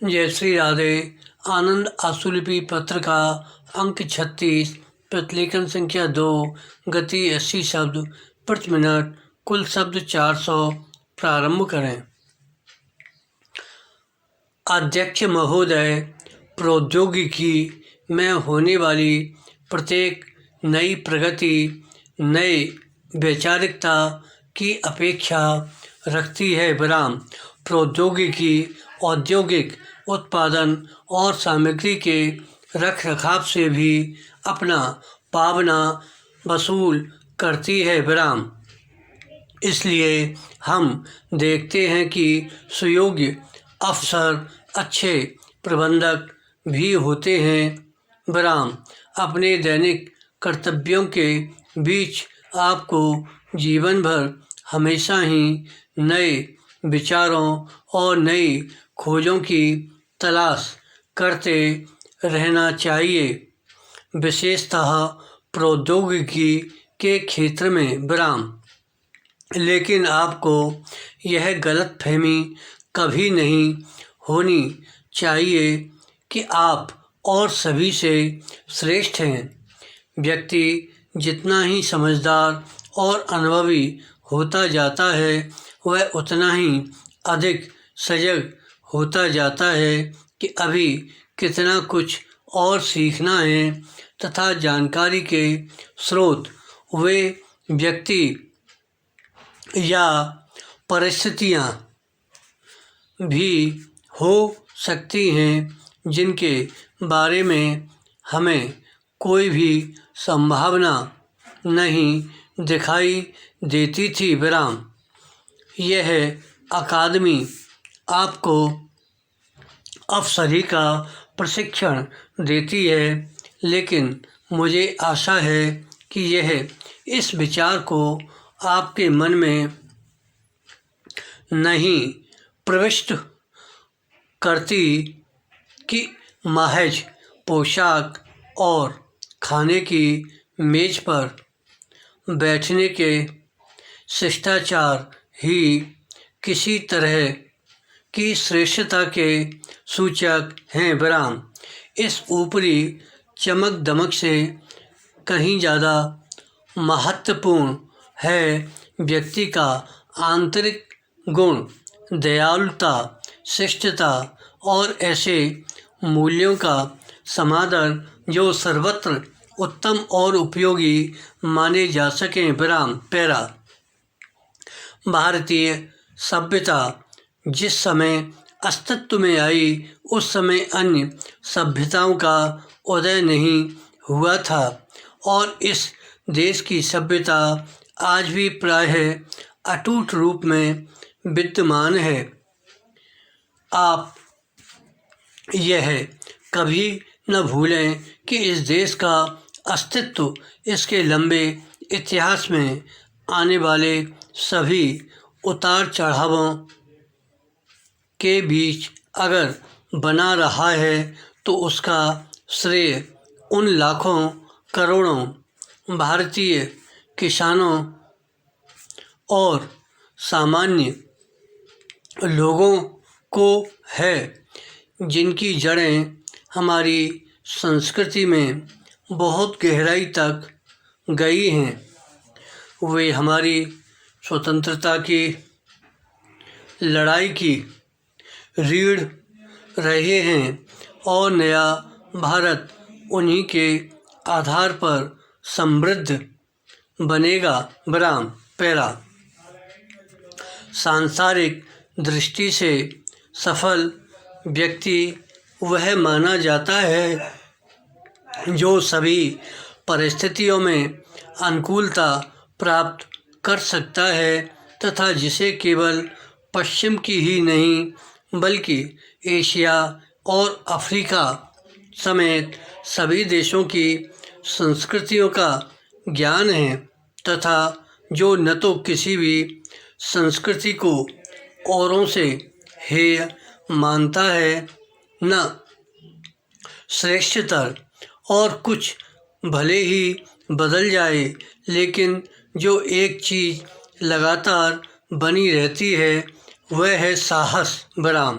जय श्री राधे। आनंद आशुलिपि पत्र का अंक 36, प्रतिलेखन संख्या 2, गति 80 शब्द प्रति मिनट, कुल शब्द 400। प्रारंभ करें। अध्यक्ष महोदय, प्रौद्योगिकी में होने वाली प्रत्येक नई प्रगति नए वैचारिकता की अपेक्षा रखती है। विराम। प्रौद्योगिकी औद्योगिक उत्पादन और सामग्री के रखरखाव से भी अपना पावना वसूल करती है। विराम। इसलिए हम देखते हैं कि सुयोग्य अफसर अच्छे प्रबंधक भी होते हैं। विराम। अपने दैनिक कर्तव्यों के बीच आपको जीवन भर हमेशा ही नए विचारों और नई खोजों की तलाश करते रहना चाहिए, विशेषतः प्रौद्योगिकी के क्षेत्र में। विराम। लेकिन आपको यह गलतफहमी कभी नहीं होनी चाहिए कि आप और सभी से श्रेष्ठ हैं। व्यक्ति जितना ही समझदार और अनुभवी होता जाता है, वह उतना ही अधिक सजग होता जाता है कि अभी कितना कुछ और सीखना है तथा जानकारी के स्रोत वे व्यक्ति या परिस्थितियाँ भी हो सकती हैं जिनके बारे में हमें कोई भी संभावना नहीं दिखाई देती थी। विराम। यह अकादमी आपको अफसरी का प्रशिक्षण देती है, लेकिन मुझे आशा है कि यह इस विचार को आपके मन में नहीं प्रविष्ट करती कि महज पोशाक और खाने की मेज पर बैठने के शिष्टाचार ही किसी तरह की श्रेष्ठता के सूचक हैं। विराम। इस ऊपरी चमक दमक से कहीं ज़्यादा महत्वपूर्ण है व्यक्ति का आंतरिक गुण, दयालुता, शिष्टता और ऐसे मूल्यों का समादर जो सर्वत्र उत्तम और उपयोगी माने जा सकें। विराम। पैरा। भारतीय सभ्यता जिस समय अस्तित्व में आई, उस समय अन्य सभ्यताओं का उदय नहीं हुआ था और इस देश की सभ्यता आज भी प्रायः अटूट रूप में विद्यमान है। आप यह कभी न भूलें कि इस देश का अस्तित्व इसके लंबे इतिहास में आने वाले सभी उतार चढ़ावों के बीच अगर बना रहा है तो उसका श्रेय उन लाखों करोड़ों भारतीय किसानों और सामान्य लोगों को है जिनकी जड़ें हमारी संस्कृति में बहुत गहराई तक गई हैं। वे हमारी स्वतंत्रता की लड़ाई की रीढ़ रहे हैं और नया भारत उन्हीं के आधार पर समृद्ध बनेगा। विराम। पैरा। सांसारिक दृष्टि से सफल व्यक्ति वह माना जाता है जो सभी परिस्थितियों में अनुकूलता प्राप्त कर सकता है तथा जिसे केवल पश्चिम की ही नहीं बल्कि एशिया और अफ्रीका समेत सभी देशों की संस्कृतियों का ज्ञान है तथा जो न तो किसी भी संस्कृति को औरों से हेय मानता है, न श्रेष्ठतर, और कुछ भले ही बदल जाए लेकिन जो एक चीज़ लगातार बनी रहती है वह है साहस। विराम।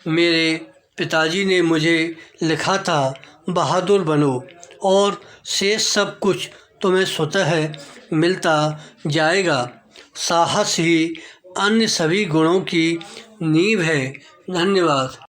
मेरे पिताजी ने मुझे लिखा था, बहादुर बनो और शेष सब कुछ तुम्हें स्वतः मिलता जाएगा। साहस ही अन्य सभी गुणों की नींव है। धन्यवाद।